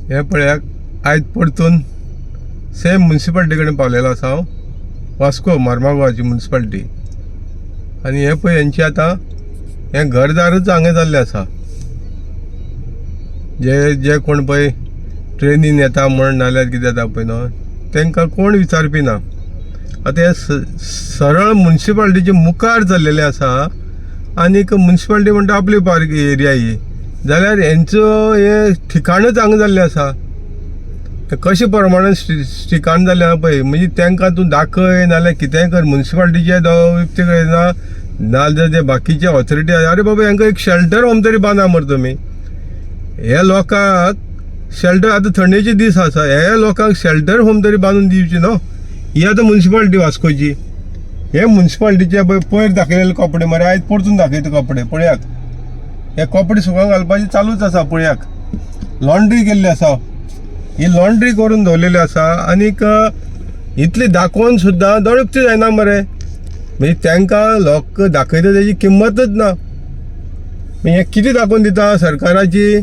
हे पळयाक आयज परतून सेम म्युन्सिपाल्टी कडेन पावलेलो आसा हांव. वास्को मार्मागोवाची म्युन्सिपाल्टी. आनी हे पळय हेंची आतां हें घरदारच हांगा जाल्लें आसा. जे कोण पळय ट्रेनीन येता म्हण नाल्यार कितें जाता पळय न्हू तांकां कोण विचारपी ना. आतां हे सरळ म्युन्सिपाल्टीचे मुखार चल्लेले आसा. आनीक म्युन्सिपाल्टी म्हणटा आपली पार्क एरिया ही जाल्यार हेंचो हे ठिकाणच हांगा जाल्लें आसा. तें कशें प्रमाणान ठिकाण जाल्लें आहा पळय. म्हणजे तांकां तूं दाखय नाल्यार कितेंय कर म्युन्सिपाल्टीचे व्यक्ती कडेन नाल्यार जे बाकीचे ऑथॉरिटी आसा अरे बाबा हांकां एक शेल्टर होम तरी बांदा मरे तुमी. हे लोकांक शेल्टर आतां थंडेचे दीस आसा हे लोकांक शेल्टर होम तरी बांदून दिवची न्हू. ही आतां म्युन्सिपाल्टी वास्कोची. हे म्युन्सिपाल्टीचे पयर दाखयलेले कपडे मरे आयज परतून दाखयता कपडे पळयाक. हे कपडे सुकावंक घालपाचे चालूच आसा पळयाक. लॉन्ड्री केल्ली आसा. ही लॉन्ड्री करून दवरलेली आसा. आनीक इतली दाखोवन सुद्दां दळपती जायना मरे. म्हणजे तांकां लोक दाखयता तेजी किंमतच ना. म्हणजे हे कितें दाखोवन दिता सरकाराची.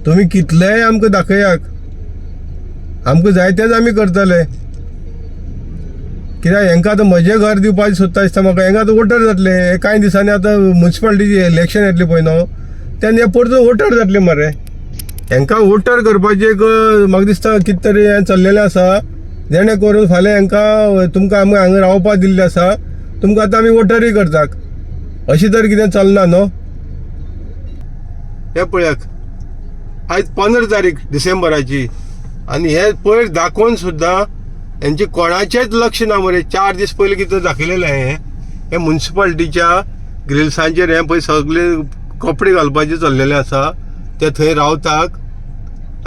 तुमी कितलेय आमकां दाखयाक आमकां जाय तेच आमी करतले. कित्याक हांकां आतां म्हजें घर दिवपाचें सोदता दिसता म्हाका. हांकां आतां वोटर जातले. हे कांय दिसांनी आतां म्युन्सिपाल्टीची इलेक्शन येतली पळय न्हू तेन्ना हे परतून वोटर जातले मरे. हांकां वोटर करपाचें एक म्हाका दिसता कितें तरी हें चल्लेलें आसा. जेणे करून फाल्यां हांकां तुमकां आमी हांगा रावपाक दिल्लें आसा तुमकां आतां आमी वोटरूय करतात अशें तर कितें चलना न्हू. हे पळयाक आयज 15 तारीख डिसेंबराची. आनी हे पयर दाखोवन सुद्दां हेंचे कोणाचेच लक्ष ना मरे. 4 दीस पयलीं कितें दाखयलेलें हे म्युन्सिपाल्टीच्या ग्रिल्सांचेर हे पळय सगळे कपडे घालपाचे चल्लेले आसा. ते थंय रावतात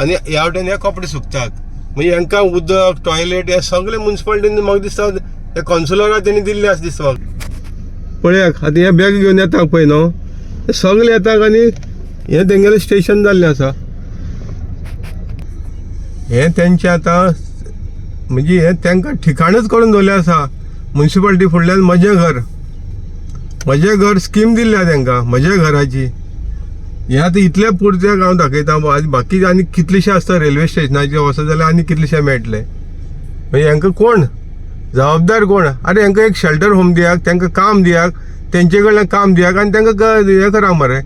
आनी ह्या वटेन हे कपडे सुकतात. म्हणजे हांकां उदक टॉयलेट हे सगळे म्युन्सिपाल्टीन म्हाका दिसता हे कौन्सिलराक तेणी दिल्ले आसा दिसता म्हाका. पळयाक आतां हे बॅग घेवन येता पळय न्हू हे सगळे येतात आनी हे तेंगेलें स्टेशन जाल्लें आसा. हे तेंचे आतां म्हणजे हे तांकां ठिकाणच करून दवरलें आसा. म्युन्सिपाल्टी फुडल्यान म्हजें घर स्कीम दिल्ल्या तांकां म्हज्या घराची. हे आतां इतले पुरत्याक हांव दाखयता. बाकी आनी कितलेशे आसता रेल्वे स्टेशनाचेर वचत जाल्यार आनी कितलेशे मेळटले. म्हणजे हांकां कोण जबाबदार कोण. अरे हांकां एक शेल्टर होम दियात तांकां काम दियात तेंचे कडल्यान काम दियात आनी तांकां हे करा मरे.